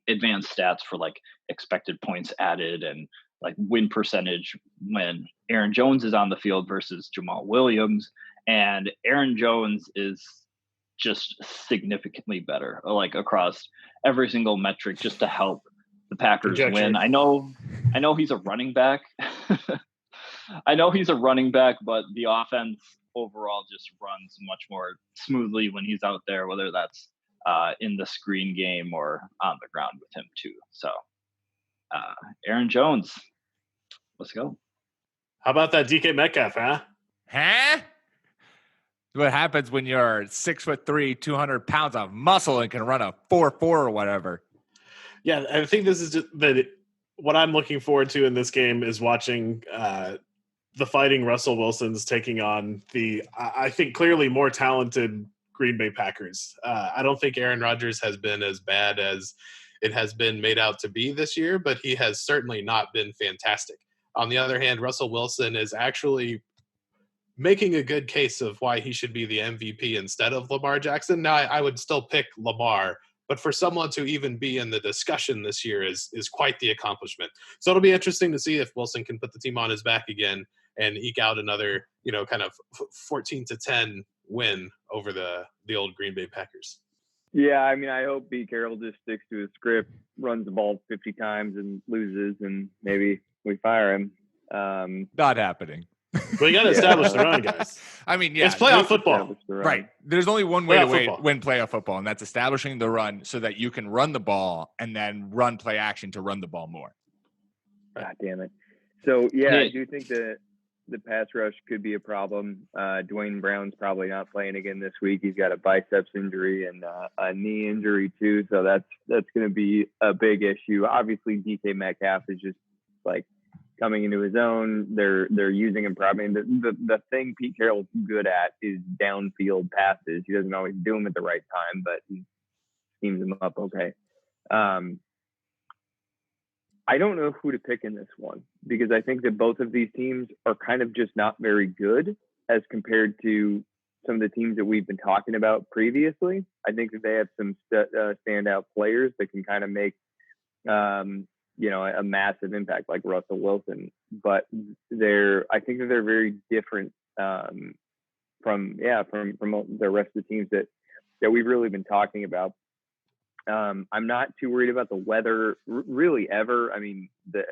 [SPEAKER 3] advanced stats for like expected points added and like win percentage when Aaron Jones is on the field versus Jamal Williams. And Aaron Jones is just significantly better, like across every single metric, just to help the Packers win. I know he's a running back. I know he's a running back, but the offense overall just runs much more smoothly when he's out there, whether that's in the screen game or on the ground with him too. So Aaron Jones, let's go.
[SPEAKER 2] How about that DK Metcalf, huh?
[SPEAKER 1] Huh? What happens when you're 6'3", 200 pounds of muscle and can run a 4.4 or whatever?
[SPEAKER 2] Yeah, I think this is just what I'm looking forward to in this game is watching the fighting Russell Wilsons taking on the, I think, clearly more talented Green Bay Packers. I don't think Aaron Rodgers has been as bad as it has been made out to be this year, but he has certainly not been fantastic. On the other hand, Russell Wilson is actually making a good case of why he should be the MVP instead of Lamar Jackson. Now, I would still pick Lamar, but for someone to even be in the discussion this year is quite the accomplishment. So it'll be interesting to see if Wilson can put the team on his back again and eke out another, kind of 14-10 win over the old Green Bay Packers.
[SPEAKER 4] Yeah, I mean, I hope Pete Carroll just sticks to his script, runs the ball 50 times and loses, and maybe we fire him.
[SPEAKER 1] Not happening.
[SPEAKER 2] Well, you got to establish the run, guys.
[SPEAKER 1] I mean, yeah.
[SPEAKER 2] It's playoff football.
[SPEAKER 1] Right. There's only one way
[SPEAKER 2] to
[SPEAKER 1] win playoff football, and that's establishing the run so that you can run the ball and then run play action to run the ball more.
[SPEAKER 4] God damn it. So, yeah, I do think that the pass rush could be a problem. Dwayne Brown's probably not playing again this week. He's got a biceps injury and a knee injury too, so that's going to be a big issue. Obviously, DK Metcalf is just like coming into his own. They're using him probably. The thing Pete Carroll's good at is downfield passes. He doesn't always do them at the right time, but he schemes them up okay. I don't know who to pick in this one because I think that both of these teams are kind of just not very good as compared to some of the teams that we've been talking about previously. I think that they have some standout players that can kind of make, a massive impact like Russell Wilson, but I think that they're very different from the rest of the teams that we've really been talking about. I'm not too worried about the weather really ever. I mean, the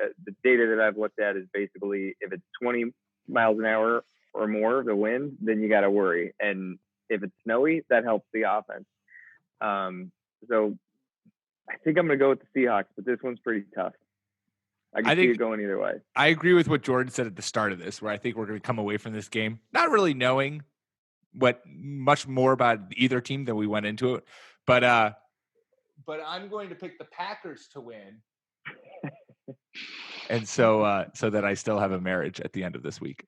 [SPEAKER 4] data that I've looked at is basically if it's 20 miles an hour or more, the wind, then you got to worry. And if it's snowy, that helps the offense. So I think I'm going to go with the Seahawks, but this one's pretty tough. I think see it going either way.
[SPEAKER 1] I agree with what Jordan said at the start of this, where I think we're going to come away from this game not really knowing much more about either team than we went into it. But I'm going to pick the Packers to win. And so that I still have a marriage at the end of this week.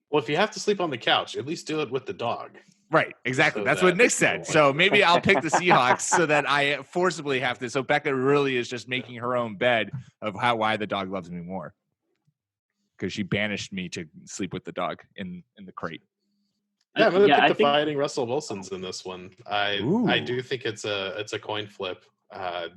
[SPEAKER 2] Well, if you have to sleep on the couch, at least do it with the dog.
[SPEAKER 1] Right, exactly. That's what Nick said. So maybe I'll pick the Seahawks so that I forcibly have to. So Becca really is just making her own bed of why the dog loves me more. Because she banished me to sleep with the dog in the crate.
[SPEAKER 2] Yeah, I'm going to pick the fighting Russell Wilsons in this one. I do think it's a coin flip. I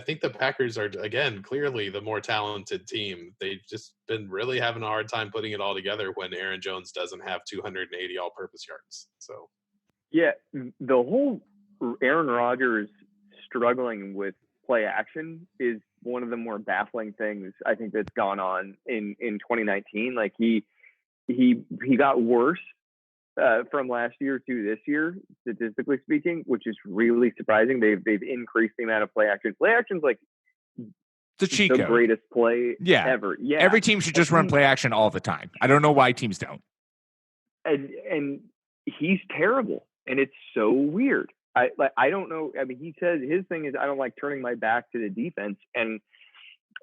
[SPEAKER 2] think the Packers are, again, clearly the more talented team. They've just been really having a hard time putting it all together when Aaron Jones doesn't have 280 all-purpose yards. So, yeah,
[SPEAKER 4] the whole Aaron Rodgers struggling with play action is one of the more baffling things I think that's gone on in 2019. Like he got worse from last year to this year, statistically speaking, which is really surprising. They've increased the amount of play action. Play action's like
[SPEAKER 1] It's a cheat
[SPEAKER 4] the
[SPEAKER 1] code.
[SPEAKER 4] greatest play ever. Yeah.
[SPEAKER 1] Every team should just run play action all the time. I don't know why teams don't.
[SPEAKER 4] And he's terrible, and it's so weird. I don't know. I mean, he says his thing is I don't like turning my back to the defense, and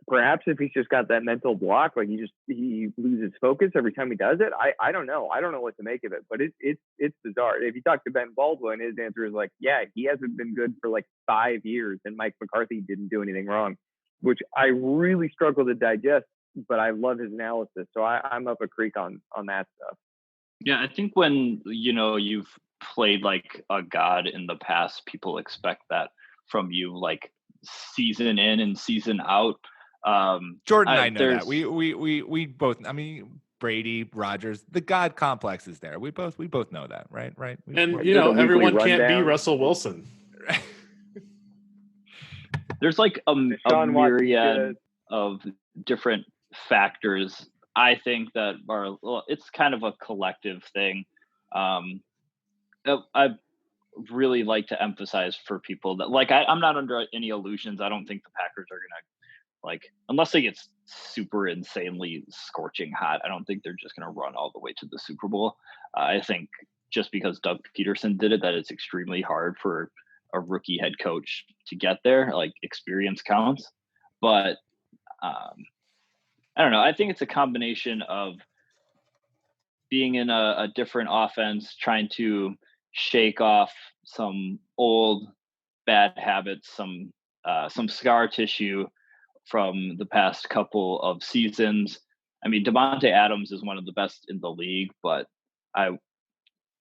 [SPEAKER 4] perhaps if he's just got that mental block, like he loses focus every time he does it. I don't know. I don't know what to make of it, but it's bizarre. If you talk to Ben Baldwin, his answer is like, yeah, he hasn't been good for like 5 years, and Mike McCarthy didn't do anything wrong, which I really struggle to digest, but I love his analysis. So I'm up a creek on that stuff.
[SPEAKER 3] Yeah, I think when, you've played like a god in the past, people expect that from you, like season in and season out.
[SPEAKER 1] Jordan and I know that. We both, I mean, Brady, Rodgers, the God complex is there. We both know that, right?
[SPEAKER 2] And everyone can't be Russell Wilson.
[SPEAKER 3] There's like a myriad of different factors, I think, that are, it's kind of a collective thing. I really like to emphasize for people that, like, I'm not under any illusions. I don't think the Packers are gonna, like, unless they get super insanely scorching hot, I don't think they're just gonna run all the way to the Super Bowl. I think just because Doug Peterson did it, that it's extremely hard for a rookie head coach to get there. Like, experience counts, but I don't know. I think it's a combination of being in a different offense, trying to shake off some old bad habits, some scar tissue from the past couple of seasons. I mean, Devontae Adams is one of the best in the league, but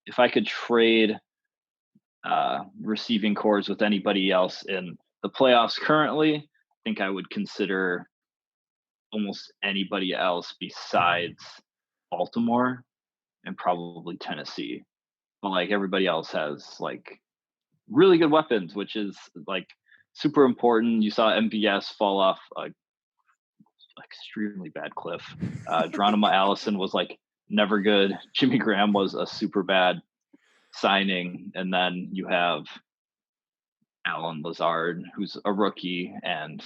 [SPEAKER 3] if I could trade receiving cores with anybody else in the playoffs currently, I think I would consider almost anybody else besides Baltimore and probably Tennessee. But like, everybody else has like really good weapons, which is like super important. You saw MVS fall off a extremely bad cliff. Geronimo Allison was like never good. Jimmy Graham was a super bad signing. And then you have Alan Lazard, who's a rookie, and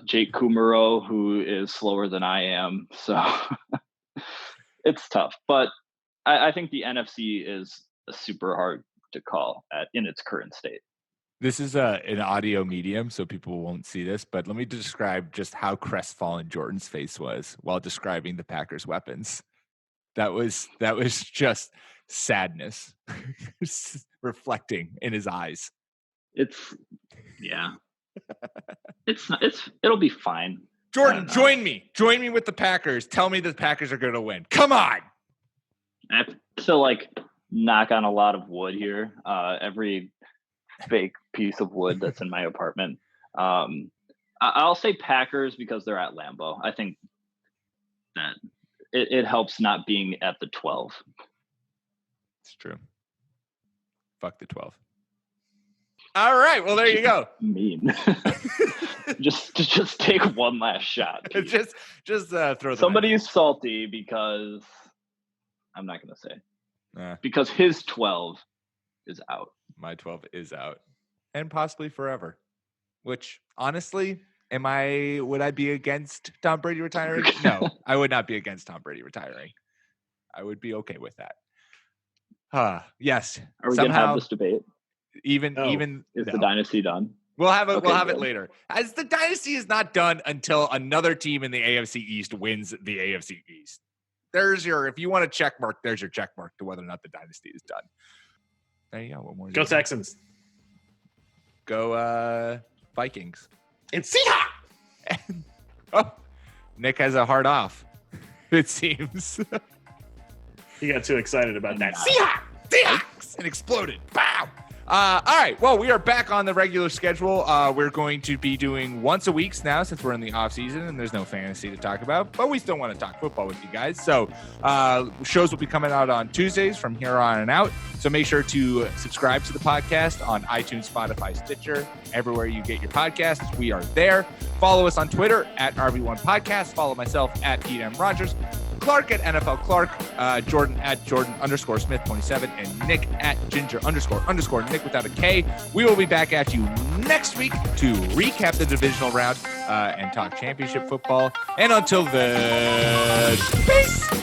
[SPEAKER 3] Jake Kumaro, who is slower than I am. So it's tough. But I think the NFC is super hard to call in its current state.
[SPEAKER 1] This is an audio medium, so people won't see this, but let me describe just how crestfallen Jordan's face was while describing the Packers' weapons. That was just sadness reflecting in his eyes.
[SPEAKER 3] It'll be fine.
[SPEAKER 1] Jordan, join me with the Packers. Tell me the Packers are going to win. Come on.
[SPEAKER 3] I have to like knock on a lot of wood here. Every fake piece of wood that's in my apartment. I'll say Packers because they're at Lambeau. I think that it helps not being at the 12.
[SPEAKER 1] It's true. Fuck the 12. All right. Well, there you go.
[SPEAKER 3] Mean. just take one last shot.
[SPEAKER 1] Just throw.
[SPEAKER 3] Somebody's salty because I'm not going to say because his 12 is out.
[SPEAKER 1] My 12 is out, and possibly forever. Which, honestly, would I be against Tom Brady retiring? No, I would not be against Tom Brady retiring. I would be okay with that. Yes.
[SPEAKER 3] Are we going to have this debate?
[SPEAKER 1] Even
[SPEAKER 3] is the dynasty done?
[SPEAKER 1] We'll have it. We'll have it later. As the dynasty is not done until another team in the AFC East wins the AFC East. If you want a check mark, there's your check mark to whether or not the dynasty is done. There you go. What more?
[SPEAKER 2] Go Texans.
[SPEAKER 1] Go Vikings.
[SPEAKER 2] And Seahawks.
[SPEAKER 1] Oh, Nick has a heart off. It seems.
[SPEAKER 2] He got too excited about that.
[SPEAKER 1] Seahawks! And exploded. Pow! All right. Well, we are back on the regular schedule. We're going to be doing once a week now since we're in the off season and there's no fantasy to talk about, but we still want to talk football with you guys. So shows will be coming out on Tuesdays from here on and out. So make sure to subscribe to the podcast on iTunes, Spotify, Stitcher, everywhere you get your podcasts. We are there. Follow us on Twitter at RB1 Podcast. Follow myself at Pete M. Rogers. Clark at NFL Clark, Jordan at Jordan_Smith27, and Nick at Ginger_Nick without a K. We will be back at you next week to recap the divisional round and talk championship football. And until then, peace!